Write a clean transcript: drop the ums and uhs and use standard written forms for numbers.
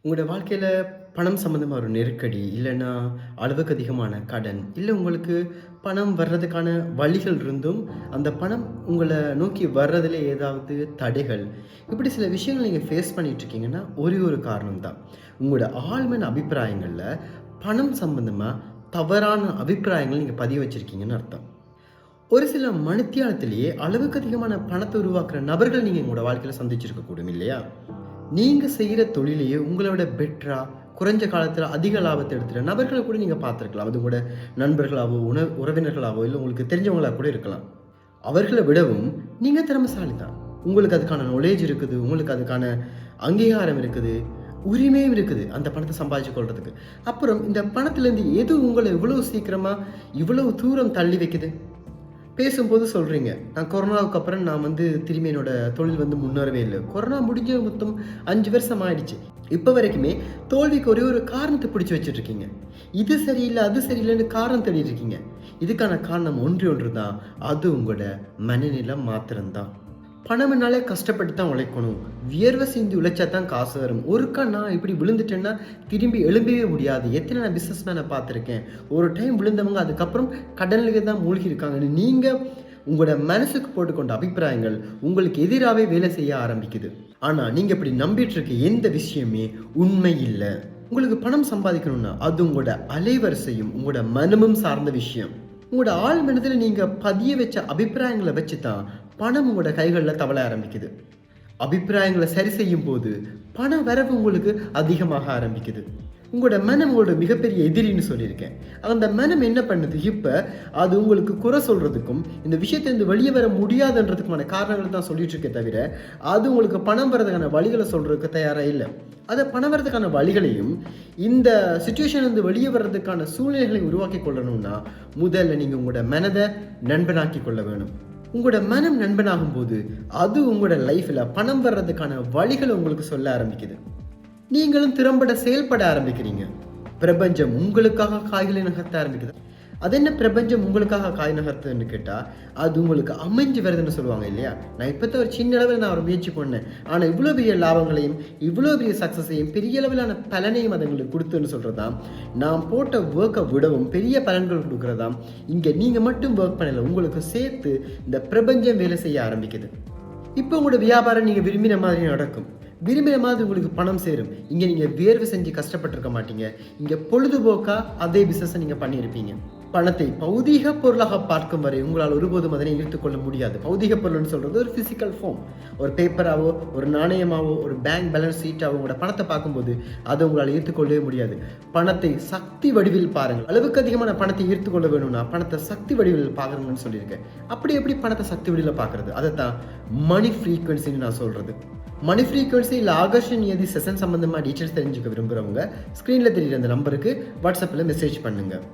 உங்களோட வாழ்க்கையில பணம் சம்மந்தமா ஒரு நெருக்கடி, இல்லன்னா அளவுக்கு அதிகமான கடன், இல்ல உங்களுக்கு பணம் வர்றதுக்கான வழிகள் இருந்தும், அந்த பணம் உங்கள நோக்கி வர்றதுல ஏதாவது தடைகள், இப்படி சில விஷயங்கள் நீங்க ஃபேஸ் பண்ணிட்டு இருக்கீங்கன்னா, ஒரே ஒரு காரணம் தான். உங்களோட ஆழ்மன அபிப்பிராயங்கள்ல பணம் சம்பந்தமா தவறான அபிப்பிராயங்கள் நீங்க பதிய வச்சிருக்கீங்கன்னு அர்த்தம். ஒரு சில மணித்தியாலத்திலேயே அளவுக்கு அதிகமான பணத்த உருவாக்குற நபர்கள் நீங்க உங்களோட வாழ்க்கையில சந்திச்சிருக்க கூடும் இல்லையா? நீங்க செய்ற தொழிலையே உங்கள விட பெட்டரா, குறைஞ்ச காலத்தில அதிக லாபத்த எடுத்துற நபர்கள கூட நீங்க பார்த்திருக்கலாம். அது கூட நண்பர்களாவோ, உறவினர்களாவோ, இல்ல உங்களுக்கு தெரிஞ்சவங்களா கூட இருக்கலாம். அவர்கள விடவும் நீங்க திறமைசாலி தான். உங்களுக்கு அதுக்கான நாலேட்ஜ் இருக்குது. உங்களுக்கு அதுக்கான அங்கீகாரம் இருக்குது. உரிமையும் இருக்குது. அந்த பணத்த சம்பாதிச்சு கொள்றதுக்கு. அப்புறம் இந்த பணத்திலேருந்து எது உங்கள இவ்வளவு சீக்கிரமா, இவ்வளவு தூரம் தள்ளி வைக்குது? பேசும்போது சொல்றீங்க, நான் கொரோனாவுக்கு அப்புறம் நான் திரும்பி என்னோட தொழில் முன்னேறவே இல்ல. கொரோனா முடிஞ்சு மொத்தம் 5 வருஷம் ஆயிடுச்சு. இப்ப வரைக்குமே தோல்விக்கு ஒரே ஒரு காரணத்த பிடிச்சு வச்சுட்டு இருக்கீங்க. இது சரியில்ல, அது சரியில்லன்னு காரணம் தேடிட்டு இருக்கீங்க. இதுக்கான காரணம் ஒன்றே ஒன்று தான். அது உங்களோட மனநிலை மாத்திரம் தான். பணம்னாலே கஷ்டப்பட்டு தான் உழைக்கணும். வியர்வை சிந்தி உழைச்சா தான் காசு வரும். ஒருக்கா நான் இப்படி விழுந்துட்டேன்னா திரும்பி எழும்பவே முடியாது. எத்தனை நான் பிஸ்னஸ் மேனை பார்த்துருக்கேன். ஒரு டைம் விழுந்தவங்க அதுக்கப்புறம் கடனிலே தான் மூழ்கி இருக்காங்கன்னு நீங்கள் உங்களோட மனசுக்கு போட்டுக்கொண்ட அபிப்பிராயங்கள் உங்களுக்கு எதிராகவே வேலை செய்ய ஆரம்பிக்குது. ஆனால் நீங்கள் இப்படி நம்பிட்டு இருக்க எந்த விஷயமே உண்மை இல்லை. உங்களுக்கு பணம் சம்பாதிக்கணும்னா அது உங்களோட அலைவரிசையும் உங்களோட மனமும் சார்ந்த விஷயம். உங்களோட ஆள் மனதில் நீங்கள் பதிய வச்ச அபிப்பிராயங்களை வச்சு தான் பணம் உங்களோட கைகளில் தவள ஆரம்பிக்குது. அபிப்பிராயங்களை சரி செய்யும் போது பண வரவு உங்களுக்கு அதிகமாக ஆரம்பிக்குது. உங்களோட மனம் உங்களோட மிகப்பெரிய எதிரின்னு சொல்லியிருக்கேன். அந்த மனம் என்ன பண்ணுது? இப்போ அது உங்களுக்கு குறை சொல்றதுக்கும் இந்த விஷயத்திலிருந்து வெளியே வர முடியாதுன்றதுக்குமான காரணங்கள் தான் சொல்லிட்டு இருக்கே தவிர அது உங்களுக்கு பணம் வர்றதுக்கான வழிகளை சொல்றதுக்கு தயாராக இல்லை. அதை பணம் வர்றதுக்கான வழிகளையும் இந்த சுச்சுவேஷன்லேருந்து வெளியே வர்றதுக்கான சூழ்நிலைகளை உருவாக்கி கொள்ளணும்னா முதல்ல நீங்கள் உங்களோட மனதை நண்பனாக்கி கொள்ள வேணும். உங்களோட மனம் நண்பனாகும் போது அது உங்களோட லைஃப்பில் பணம் வர்றதுக்கான வழிகளை உங்களுக்கு சொல்ல ஆரம்பிக்குது. நீங்களும் திறம்பட செயல்பட ஆரம்பிக்கிறீங்க. பிரபஞ்சம் உங்களுக்காக காய்களை நகர்த்த ஆரம்பிக்குது. அது என்ன பிரபஞ்சம் உங்களுக்காக காய் நகர்த்துன்னு கேட்டால் அது உங்களுக்கு அமைஞ்சு வருதுன்னு சொல்லுவாங்க இல்லையா? நான் இப்போ ஒரு சின்ன அளவில் நான் ஒரு முயற்சி பண்ணேன், ஆனால் இவ்வளோ பெரிய லாபங்களையும் இவ்வளோ பெரிய சக்ஸஸையும் பெரிய அளவிலான பலனையும் அது உங்களுக்கு கொடுத்துன்னு சொல்கிறதாம். நான் போட்ட ஒர்க்கை விடவும் பெரிய பலன்கள் கொடுக்குறதாம். இங்கே நீங்கள் மட்டும் ஒர்க் பண்ணலை, உங்களுக்கு சேர்த்து இந்த பிரபஞ்சம் வேலை செய்ய ஆரம்பிக்குது. இப்போ உங்களோட வியாபாரம் நீங்கள் விரும்பின மாதிரி நடக்கும். விரும்பின மாதிரி உங்களுக்கு பணம் சேரும். இங்கே நீங்கள் வேர்வை செஞ்சு கஷ்டப்பட்டிருக்க மாட்டீங்க. இங்கே பொழுதுபோக்காக அதே பிஸ்னஸை நீங்கள் பண்ணியிருப்பீங்க. பணத்தை பௌதீக பொருளாக பார்க்கும் வரை உங்களால் ஒருபோதும் அதனை ஈர்த்துக்கொள்ள முடியாது. பௌதீக பொருள்னு சொல்கிறது ஒரு ஃபிசிக்கல் ஃபார்ம். ஒரு பேப்பராவோ, ஒரு நாணயமாவோ, ஒரு பேங்க் பேலன்ஸ் ஷீட்டாவோ உங்களோட பணத்தை பார்க்கும்போது அதை உங்களால் ஈர்த்துக்கொள்ளவே முடியாது. பணத்தை சக்தி வடிவில் பாருங்கள். அளவுக்கு அதிகமான பணத்தை ஈர்த்துக்கொள்ள வேணும்னா பணத்தை சக்தி வடிவில் பார்க்குறேன்னு சொல்லியிருக்கேன். அப்படி எப்படி பணத்தை சக்தி வடிவில் பார்க்குறது? அதை தான் மணி ஃப்ரீக்வன்சின்னு நான் சொல்கிறது. மணி ஃப்ரீக்வன்சி இல்லை ஆகர்ஷன் நியதி செஷன் சம்பந்தமாக டீட்டெயில்ஸ் தெரிஞ்சுக்க விரும்புகிறவங்க ஸ்க்ரீனில் தெரியுற அந்த நம்பருக்கு வாட்ஸ்அப்பில் மெசேஜ் பண்ணுங்கள்.